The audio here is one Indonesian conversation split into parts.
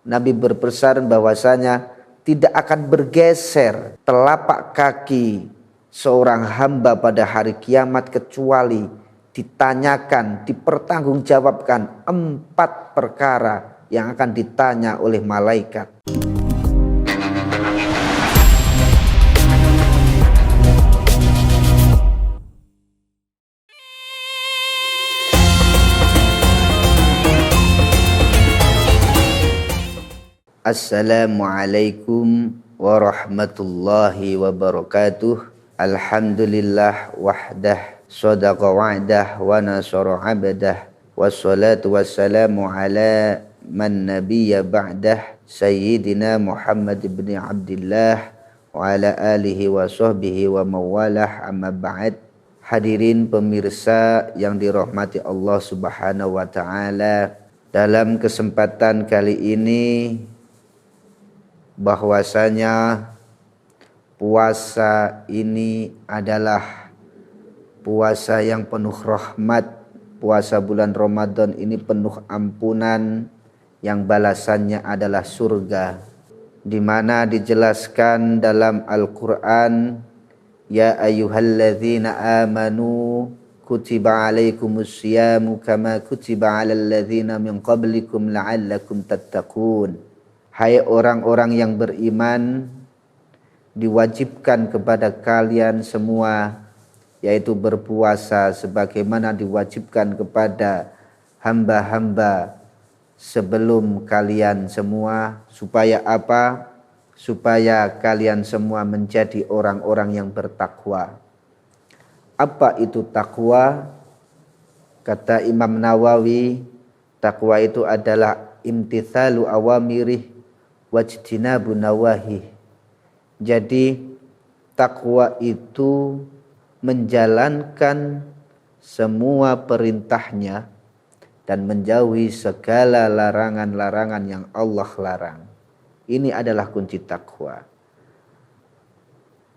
Nabi berpesan bahwasanya tidak akan bergeser telapak kaki seorang hamba pada hari kiamat kecuali ditanyakan, dipertanggungjawabkan 4 perkara yang akan ditanya oleh malaikat. Assalamualaikum warahmatullahi wabarakatuh. Alhamdulillah wahdah, sadaqa wa'dah, wa nasara 'abdah, wassalatu wassalamu ala man nabiyya ba'dah, sayyidina Muhammad ibn Abdillah wa ala alihi wa sahbihi wa mawalah, amma ba'd. Hadirin pemirsa yang dirahmati Allah Subhanahu wa taala, dalam kesempatan kali ini bahwasanya puasa ini adalah puasa yang penuh rahmat. Puasa bulan Ramadan ini penuh ampunan yang balasannya adalah surga, di mana dijelaskan dalam Al-Qur'an, ya ayyuhalladzina amanu kutiba alaikumus syiyamu kama kutiba alal ladzina min qablikum la'allakum tattaqun. Hai orang-orang yang beriman, diwajibkan kepada kalian semua, yaitu berpuasa sebagaimana diwajibkan kepada hamba-hamba sebelum kalian semua. Supaya apa? Supaya kalian semua menjadi orang-orang yang bertakwa. Apa itu takwa? Kata Imam Nawawi, takwa itu adalah imtithalu awamirih wajtinabu nawahi. Jadi takwa itu menjalankan semua perintahnya dan menjauhi segala larangan-larangan yang Allah larang. Ini adalah kunci takwa.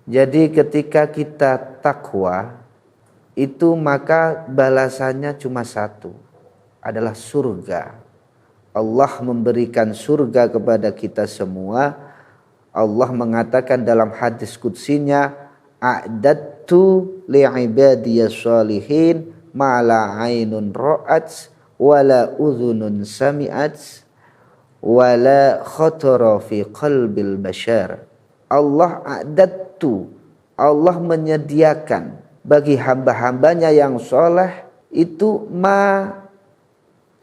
Jadi ketika kita takwa itu, maka balasannya cuma satu, adalah surga. Allah memberikan surga kepada kita semua. Allah mengatakan dalam hadis qudsinya, a'dadtu li'ibadiyas sholihin ma la ainun ra'at wa la udhunun sami'at wa la khatara fi qalbil bashar. Allah a'dadtu, Allah menyediakan bagi hamba-hambanya yang soleh itu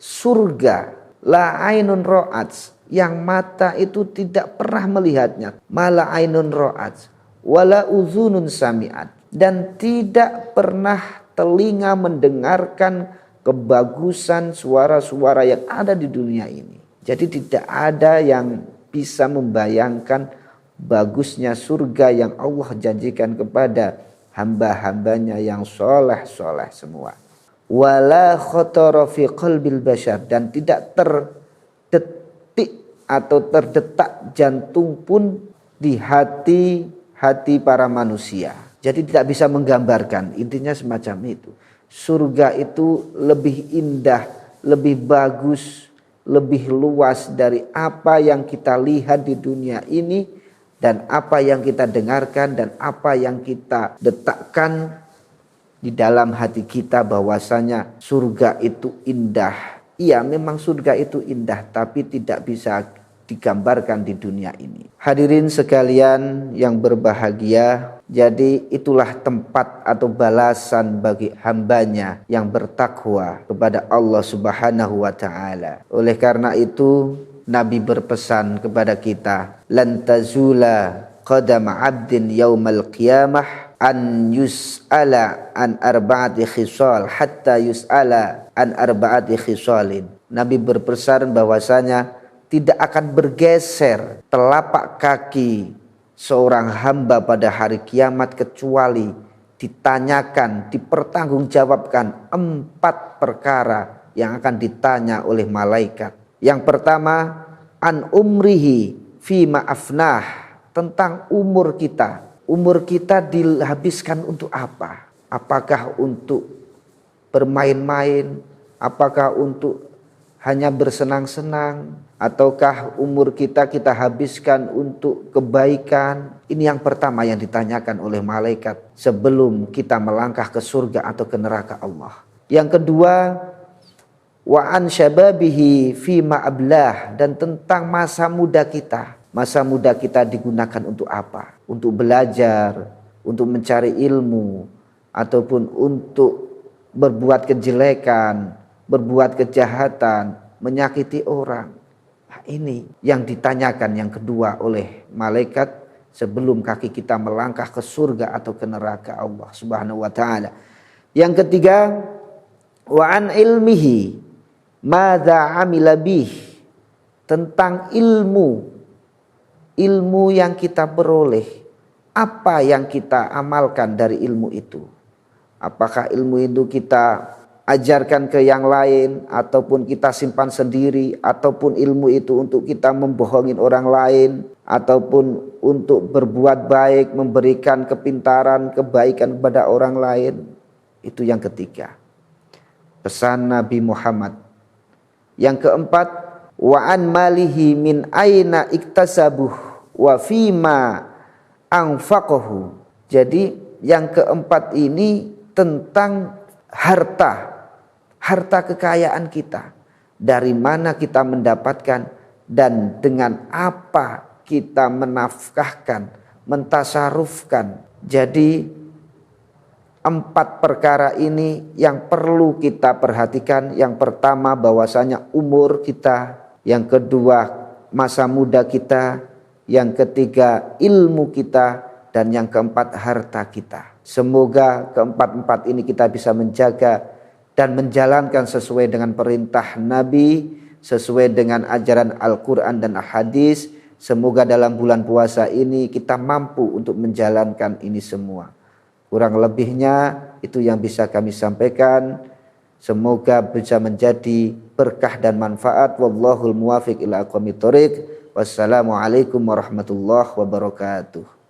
surga, la ainun ra'at, yang mata itu tidak pernah melihatnya, mala ainun ra'at, wala uzunun sami'at, dan tidak pernah telinga mendengarkan kebagusan suara-suara yang ada di dunia ini. Jadi tidak ada yang bisa membayangkan bagusnya surga yang Allah janjikan kepada hamba-hambanya yang soleh-soleh semua. Wala khatara fi qalbil bashar, dan tidak terdetik atau terdetak jantung pun di hati para manusia. Jadi tidak bisa menggambarkan, intinya semacam itu. Surga itu lebih indah, lebih bagus, lebih luas dari apa yang kita lihat di dunia ini, dan apa yang kita dengarkan, dan apa yang kita detakkan di dalam hati kita, bahwasanya surga itu indah. Iya, memang surga itu indah, tapi tidak bisa digambarkan di dunia ini. Hadirin sekalian yang berbahagia, jadi itulah tempat atau balasan bagi hambanya yang bertakwa kepada Allah Subhanahu wa ta'ala. Oleh karena itu Nabi berpesan kepada kita, lan tazula qadama 'abdin yaumal qiyamah an yus'ala an arba'ati khisal hatta yus'ala an arba'ati khisalin. Nabi berpesan bahwasanya tidak akan bergeser telapak kaki seorang hamba pada hari kiamat kecuali ditanyakan, dipertanggungjawabkan 4 perkara yang akan ditanya oleh malaikat. Yang pertama, an umrihi fima afnah, tentang umur kita. Umur kita dihabiskan untuk apa? Apakah untuk bermain-main? Apakah untuk hanya bersenang-senang, ataukah umur kita habiskan untuk kebaikan? Ini yang pertama yang ditanyakan oleh malaikat sebelum kita melangkah ke surga atau ke neraka Allah. Yang kedua, wa an syababihi fima ablah, dan tentang masa muda kita. Masa muda kita digunakan untuk apa? Untuk belajar, untuk mencari ilmu, ataupun untuk berbuat kejelekan, berbuat kejahatan, menyakiti orang. Nah, ini yang ditanyakan yang kedua oleh malaikat sebelum kaki kita melangkah ke surga atau ke neraka Allah Subhanahu wa taala. Yang ketiga, wa an ilmihi madza amila bih, tentang ilmu yang kita peroleh, apa yang kita amalkan dari ilmu itu. Apakah ilmu itu kita ajarkan ke yang lain, ataupun kita simpan sendiri, ataupun ilmu itu untuk kita membohongin orang lain, ataupun untuk berbuat baik, memberikan kepintaran, kebaikan kepada orang lain. Itu yang ketiga, pesan Nabi Muhammad. Yang keempat, wa an malihi min aina iktasabuh wa fima anfaqahu. Jadi yang keempat ini tentang harta kekayaan kita, dari mana kita mendapatkan dan dengan apa kita menafkahkan, mentasarufkan. Jadi 4 perkara ini yang perlu kita perhatikan. Yang pertama, bahwasanya umur kita. Yang kedua, masa muda kita. Yang ketiga, ilmu kita. Dan yang keempat, harta kita. Semoga keempat-empat ini kita bisa menjaga dan menjalankan sesuai dengan perintah Nabi, sesuai dengan ajaran Al-Quran dan Hadis. Semoga dalam bulan puasa ini kita mampu untuk menjalankan ini semua. Kurang lebihnya itu yang bisa kami sampaikan. Semoga bisa menjadi berkah dan manfaat. Wallahul muwafiq ila aqwamit thoriq. Wassalamualaikum warahmatullahi wabarakatuh.